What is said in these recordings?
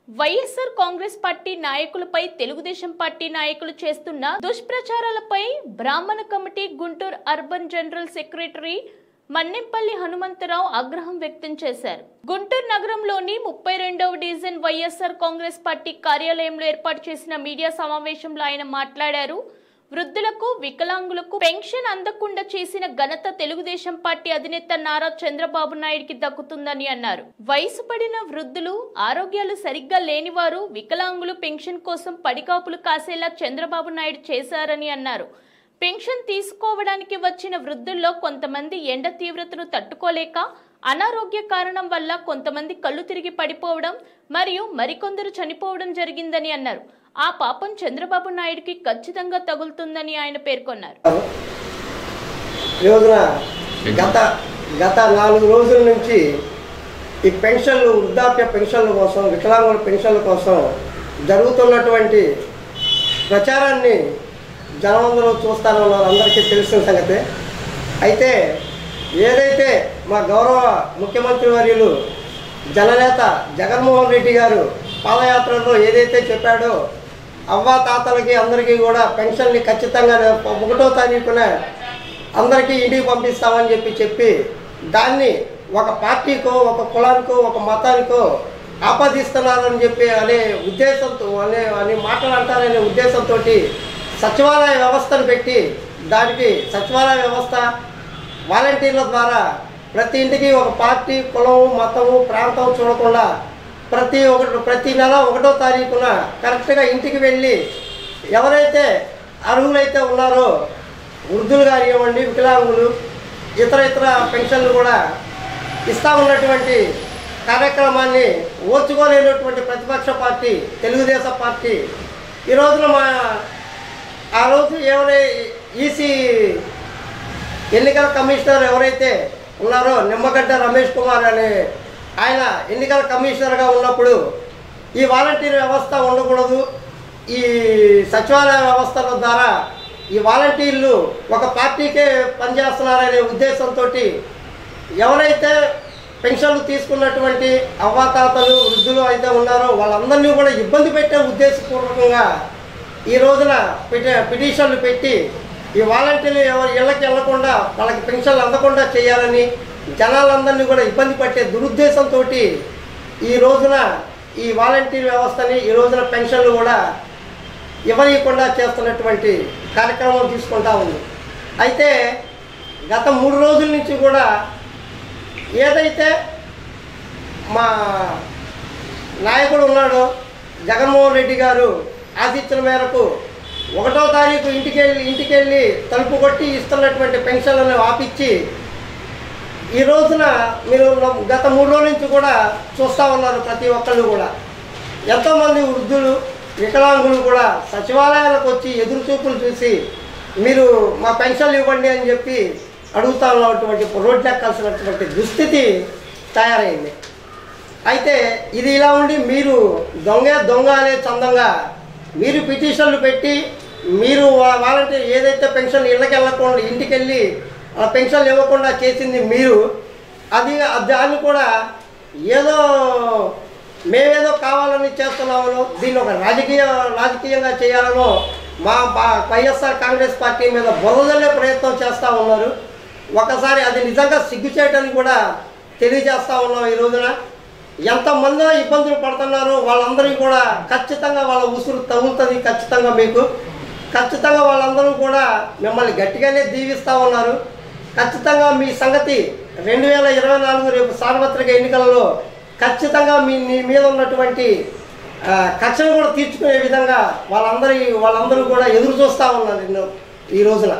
YSR Congress party నాయకులపై Telugu Desam party నాయకులు చేస్తున్న దుష్ప్రచారాలపై బ్రాహ్మణ committee Guntur urban general secretary Mannempalli Hanumantharao ఆగ్రహం వ్యక్తం చేశారు. గుంటూరు నగరంలోని 32వ డివిజన్ వైఎస్ఆర్ కాంగ్రెస్ పార్టీ కార్యాలయంలో ఏర్పాటు చేసిన మీడియా సమావేశంలో ఆయన మాట్లాడారు. వృద్ధులకు, వికలాంగులకు పెన్షన్ అందకుండా చేసిన ఘనత తెలుగుదేశం పార్టీ అధినేత నారా చంద్రబాబు నాయుడికి దక్కుతుందని అన్నారు. వయసు పడిన వృద్ధులు, ఆరోగ్యాలు సరిగ్గా లేనివారు, వికలాంగులు పెన్షన్ కోసం పడికాపులు కాసేలా చంద్రబాబు నాయుడు చేశారని అన్నారు. పెన్షన్ తీసుకోవడానికి వచ్చిన వృద్ధుల్లో కొంతమంది ఎండ తీవ్రతను తట్టుకోలేక అనారోగ్య కారణం వల్ల కొంతమంది కళ్ళు తిరిగి పడిపోవడం మరియు మరికొందరు చనిపోవడం జరిగిందని అన్నారు. ఆ పాపం చంద్రబాబు నాయుడికి ఖచ్చితంగా తగులుతుందని ఆయన పేర్కొన్నారు. గత 4 రోజుల నుంచి ఈ పెన్షన్లు, వృద్ధాప్య పెన్షన్ల కోసం, వికలాంగుల పెన్షన్ల కోసం జరుగుతున్నటువంటి ప్రచారాన్ని జనమందరూ చూస్తానన్నారు. అందరికీ తెలిసిన సంగతే. అయితే ఏదైతే మా గౌరవ ముఖ్యమంత్రి వర్యులు జననేత జగన్మోహన్ రెడ్డి గారు పాదయాత్రలో ఏదైతే చెప్పాడో, అవ్వా తాతలకి అందరికీ కూడా పెన్షన్ని ఖచ్చితంగా 1వ తారీఖున అందరికీ ఇంటికి పంపిస్తామని చెప్పి దాన్ని ఒక పార్టీకో, ఒక కులానికో, ఒక మతానికో ఆపాదిస్తున్నారని చెప్పి అనే ఉద్దేశంతో అని మాట్లాడాలనే ఉద్దేశంతో సచివాలయ వ్యవస్థను పెట్టి, దానికి సచివాలయ వ్యవస్థ వాలంటీర్ల ద్వారా ప్రతి ఇంటికి ఒక పార్టీ, కులం, మతము, ప్రాంతం చూడకుండా ప్రతి నెల 1వ తారీఖున కరెక్ట్గా ఇంటికి వెళ్ళి ఎవరైతే అర్హులైతే ఉన్నారో, వృద్ధులు కానివ్వండి, వికలాంగులు, ఇతర పెన్షన్లు కూడా ఇస్తా ఉన్నటువంటి కార్యక్రమాన్ని ఓర్చుకోలేనటువంటి ప్రతిపక్ష పార్టీ తెలుగుదేశం పార్టీ ఈ రోజున ఆ రోజు ఈసీ ఎన్నికల కమిషనర్ ఎవరైతే ఉన్నారో నిమ్మగడ్డ రమేష్ కుమార్ అనే ఆయన ఎన్నికల కమిషనర్గా ఉన్నప్పుడు ఈ వాలంటీర్ వ్యవస్థ ఉండకూడదు, ఈ సచివాలయ వ్యవస్థల ద్వారా ఈ వాలంటీర్లు ఒక పార్టీకే పనిచేస్తున్నారనే ఉద్దేశంతో ఎవరైతే పెన్షన్లు తీసుకున్నటువంటి అవ్వాతాతలు, వృద్ధులు అయితే ఉన్నారో వాళ్ళందరినీ కూడా ఇబ్బంది పెట్టే ఉద్దేశపూర్వకంగా ఈ రోజున పిటిషన్లు పెట్టి ఈ వాలంటీర్లు ఇళ్ళకి వెళ్లకుండా, వాళ్ళకి పెన్షన్లు అందకుండా చేయాలని, జనాలందరినీ కూడా ఇబ్బంది పట్టే దురుద్దేశంతో ఈ రోజున ఈ వాలంటీర్ వ్యవస్థని ఈ రోజున పెన్షన్లు కూడా ఇవ్వనీయకుండా చేస్తున్నటువంటి కార్యక్రమం తీసుకుంటా ఉంది. అయితే గత 3 రోజుల నుంచి కూడా ఏదైతే మా నాయకుడు ఉన్నాడో జగన్మోహన్ రెడ్డి గారు ఆశించిన మేరకు 1వ తారీఖు ఇంటికెళ్ళి తలుపు కొట్టి ఇస్తున్నటువంటి పెన్షన్లను ఆపిచ్చి ఈ రోజున మీరు గత 3 రోజుల నుంచి కూడా చూస్తూ ఉన్నారు. ప్రతి ఒక్కళ్ళు కూడా ఎంతోమంది వృద్ధులు, వికలాంగులు కూడా సచివాలయాలకు వచ్చి ఎదురుచూపులు చూసి మీరు మా పెన్షన్లు ఇవ్వండి అని చెప్పి అడుగుతా ఉన్నటువంటి రోడ్లు ఎక్కాల్సినటువంటి దుస్థితి తయారైంది. అయితే ఇది ఇలా ఉండి మీరు దొంగ అనే చందంగా మీరు పిటిషన్లు పెట్టి మీరు వాలంటీర్ ఏదైతే పెన్షన్ ఇళ్ళకి వెళ్ళకుండా ఇంటికెళ్ళి పెన్షన్లు ఇవ్వకుండా చేసింది మీరు, దాన్ని కూడా మేమేదో కావాలని చేస్తున్నామనో, దీన్ని ఒక రాజకీయంగా చేయాలనో మా వైఎస్ఆర్ కాంగ్రెస్ పార్టీ మీద బురదల్లే ప్రయత్నం చేస్తూ ఉన్నారు. ఒకసారి అది నిజంగా సిగ్గు చేయడానికి కూడా తెలియజేస్తూ ఉన్నాం. ఈ రోజున ఎంతమంది ఇబ్బందులు పడుతున్నారో వాళ్ళందరికీ కూడా ఖచ్చితంగా వాళ్ళ ఉసురు తగులుతుంది. ఖచ్చితంగా వాళ్ళందరూ కూడా మిమ్మల్ని గట్టిగానే దీవిస్తూ ఉన్నారు. ఖచ్చితంగా మీ సంగతి 2024 రేపు సార్వత్రిక ఎన్నికలలో ఖచ్చితంగా మీ మీద ఉన్నటువంటి కక్షను కూడా తీర్చుకునే విధంగా వాళ్ళందరూ కూడా ఎదురు చూస్తూ ఉన్నారు ఈ రోజున.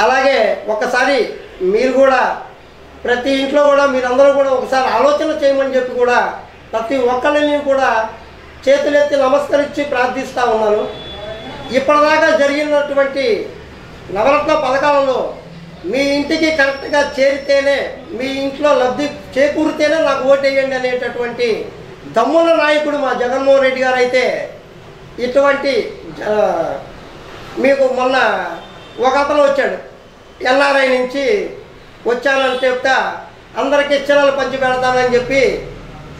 అలాగే ఒకసారి మీరు కూడా ప్రతి ఇంట్లో కూడా మీరందరూ కూడా ఒకసారి ఆలోచన చేయమని చెప్పి కూడా ప్రతి ఒక్కరిని కూడా చేతులెత్తి నమస్కరించి ప్రార్థిస్తూ ఉన్నాను. ఇప్పటిదాకా జరిగినటువంటి నవరత్న పథకాలలో మీ ఇంటికి కరెక్ట్గా చేరితేనే, మీ ఇంట్లో లబ్ధి చేకూరితేనే నాకు ఓటేయండి అనేటటువంటి దమ్ముల నాయకుడు మా జగన్మోహన్ రెడ్డి గారు అయితే ఇటువంటి మీకు మొన్న ఒక అతను వచ్చాడు, ఎన్ఆర్ఐ నుంచి వచ్చానని చెప్తా అందరికీ చీరలు పంచి పెడతానని చెప్పి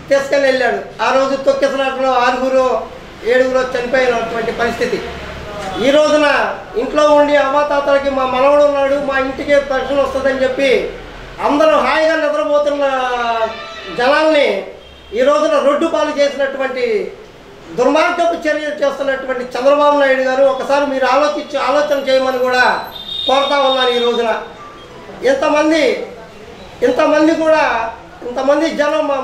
తీసుకొని వెళ్ళాడు. ఆ రోజు తొక్కిసలాటలో 6 7 చనిపోయినటువంటి పరిస్థితి. ఈ రోజున ఇంట్లో ఉండి అవ్వాతాతలకి మా మనవడు ఉన్నాడు, మా ఇంటికి పెన్షన్ వస్తుందని చెప్పి అందరూ హాయిగా నిద్రపోతున్న జనాల్ని ఈ రోజున రొడ్డు పాలు చేసినటువంటి దుర్మార్గపు చర్యలు చేస్తున్నటువంటి చంద్రబాబు నాయుడు గారు ఒకసారి మీరు ఆలోచన చేయమని కూడా కోరుతా ఉన్నాను. ఈ రోజున ఇంతమంది జనం మా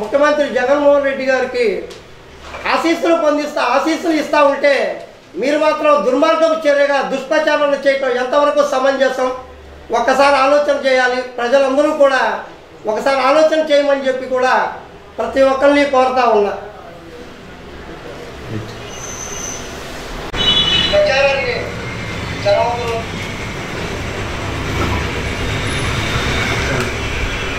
ముఖ్యమంత్రి జగన్మోహన్ రెడ్డి గారికి ఆశీస్సులు ఇస్తూ ఉంటే మీరు మాత్రం దుర్మార్గపు చర్యగా దుష్ప్రచారాలు చేయటం ఎంతవరకు సమంజసం? ఒక్కసారి ఆలోచన చేయాలి. ప్రజలందరూ కూడా ఒకసారి ఆలోచన చేయమని చెప్పి కూడా ప్రతి ఒక్కరిని కోరుతా ఉన్నా. ప్రచారానికి జనం